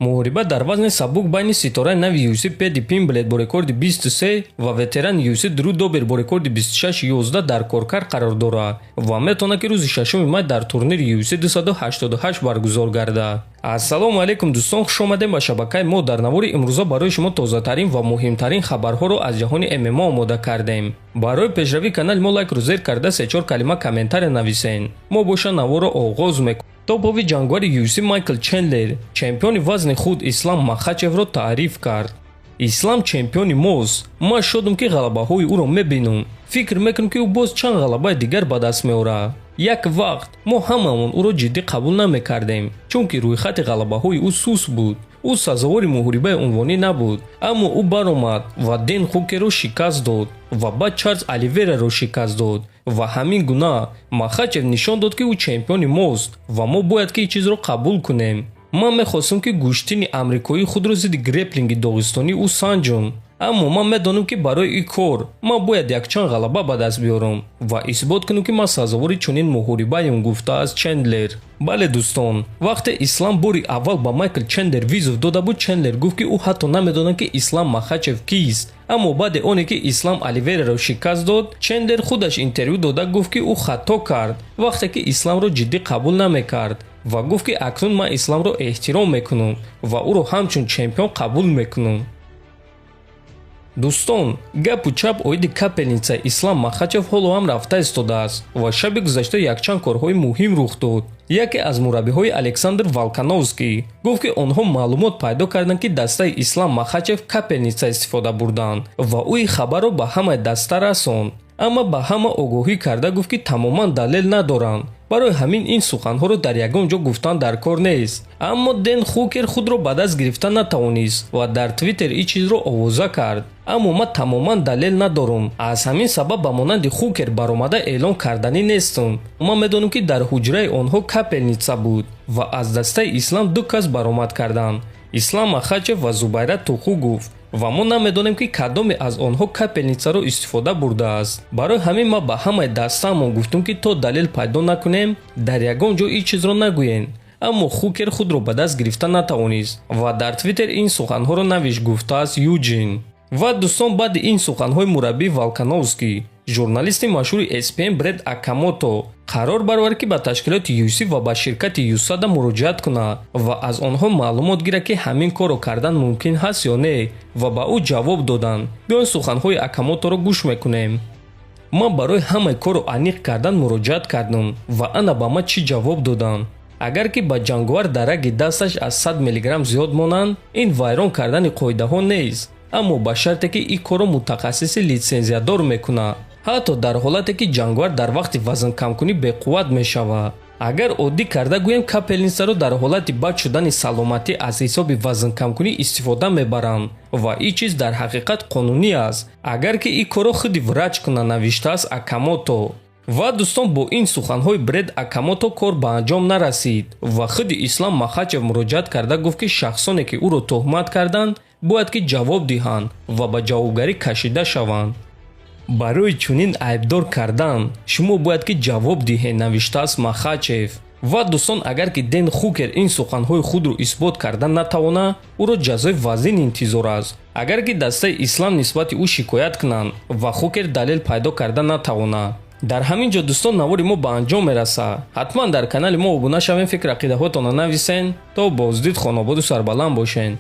муҳориба дар вазни сабук байни ситораи нави UFC Пэдди Пимблет бо рекорди 23 ва ветерани UFC Дрю Добер бо рекорди 26-11 дар коркар қарор дорад ва метавонад ки рӯзи 6 май дар турнири UFC 288 баргузор гардад. ассалому алайкум дӯстон, хуш омадем ба шабакаи мо. дар навори имрӯза барои шумо тозатарин ва муҳимтарин хабарҳоро аз ҷаҳони ММА омода кардем. барои пешравии канали мо лайкро зер карда 3-4 калима комментария нависен. мо боша наворо оғоз мекунем. топови ҷангвари UFC Майкл Чендлер чемпиони вазни худ Ислам Махачевро таъриф кард. ислам чемпиони мост. ман шодам ки ғалабаҳои ӯро мебинам. фикр мекунам ки ӯ боз чанд ғалабаи дигар ба даст меорад. як вақт мо ҳамамон ӯро ҷиддӣ қабул намекардем, чунки рӯйхати ғалабаҳои ӯ сус буд. ӯ сазовори муҳорибаи унвонӣ набуд, аммо ӯ баромад ва Дэн Хукерро шикаст дод ва баъд Чарлз Оливераро шикаст дод ва ҳамин гуна Махачев нишон дод ки ӯ чемпиони мост ва мо бояд ки ин чизро қабул кунем. ман мехостам ки гӯштини амрикоӣ худро зидди греплинги доғистонӣ ӯ санҷам, аммо ман медонам ки барои ин кор ман бояд якчанд ғалаба ба даст биёрам ва исбот кунам ки ман сазовори чунин муҳорибаем, гуфтааст Чендлер. бале дӯстон, вақте Ислам бори аввал ба Майкл Чендлер визов дода буд, Чендлер гуфт ки ӯ ҳатто намедонад ки Ислам Махачев кист. аммо баъди оне ки Ислам Оливераро шикаст дод, Чендлер худаш интервю дода гуфт ки ӯ хато кард вақте ки Исламро ҷиддӣ қабул намекард ва гуфт ки акнун ман Исламро эҳтиром мекунам ва ӯро ҳамчун чемпион қабул мекунам. дӯстон, гапу чап оиди капелницаи Ислам Махачев ҳоло ҳам рафта истодааст ва шаби гузашта якчанд корҳои муҳим рух дод. яке аз мураббиҳои Александр Волкановский гуфт ки онҳо маълумот пайдо карданд ки дастаи Ислам Махачев капелница истифода бурданд ва ӯ ин хабарро ба ҳамаи даста расон. аммо ба ҳама огоҳӣ карда гуфт ки тамоман далел надоранд. барои ҳамин ин суханҳоро дар ягон ҷо гуфтан дар кор нест. аммо Дэн Хукер худро ба даст гирифта натавонист ва дар твиттер ин чизро овоза кард. аммо ман тамоман далел надорам. аз ҳамин сабаб ба монанди Хукер баромада эълон карданӣ нестам. ман медонам ки дар ҳуҷраи онҳо капелница буд ва аз дастаи Ислам ду кас баромад карданд. Ислам Махачев ва Зубайра Тухугов ва мо намедонем ки кадоме аз онҳо капелницаро истифода бурдааст. барои ҳамин ман ба ҳамаи дастаамон гуфтам ки то далел пайдо накунем, дар ягон ҷо ин чизро нагӯем. аммо Хукер худро ба даст гирифта натавонист ва дар твиттер ин суханҳоро навишт, гуфтааст Юджин. ва дӯстон, баъди ин суханҳои мураббии Волкановский, журналисти машҳури ESPN Бред Акамото қарор баровард ки ба ташкилоти UFC ва ба ширкати USADA муроҷиат кунад ва аз онҳо маълумот гирад ки ҳамин корро кардан мумкин ҳаст ё не, ва ба ӯ ҷавоб доданд. биён суханҳои Акамоторо гӯш мекунем. ман барои ҳамаи корро аниқ кардан муроҷиат кардам ва ана ба ман чӣ ҷавоб доданд. агар ки ба ҷангвар дараги дасташ аз 100 мг зиёд монанд, ин вайрон кардани қоидаҳо нест, аммо ба шарте ки ин корро мутахассиси литсензиядор мекунад. ҳатто дар ҳолате ки ҷангвар дар вақти вазнкамкунӣ беқувват мешавад. агар оддӣ карда гӯем капелницаро дар ҳолати бад шудани саломатӣ аз ҳисоби вазнкамкунӣ истифода мебаранд ва ин чиз дар ҳақиқат қонунӣ аст, агар ки ин корро худи врач кунад, навиштааст Акамото. ва дӯстон, бо ин суханҳои Бред Акамото кор ба анҷом нарасид ва худи Ислам Махачев муроҷиат карда гуфт ки шахсоне ки ӯро тӯҳмат карданд бояд ки ҷавоб диҳанд ва ба ҷавобгарӣ кашида шаванд. барои чунин айбдор кардан шумо бояд ки ҷавоб диҳед, навиштааст Махачев. ва дӯстон, агар ки Дэн Хукер ин суханҳои худро исбот карда натавонад, ӯро ҷазои вазин интизор аст. агар ки дастаи Ислам нисбати ӯ шикоят кунанд ва Хукер далел пайдо карда натавонад. дар ҳамин ҷо дӯстон, навори мо ба анҷом мерасад. ҳатман дар канали мо обуна шавем, фикр ақидаҳоятонро нависен. то боздид, хонободу сарбаланд бошен.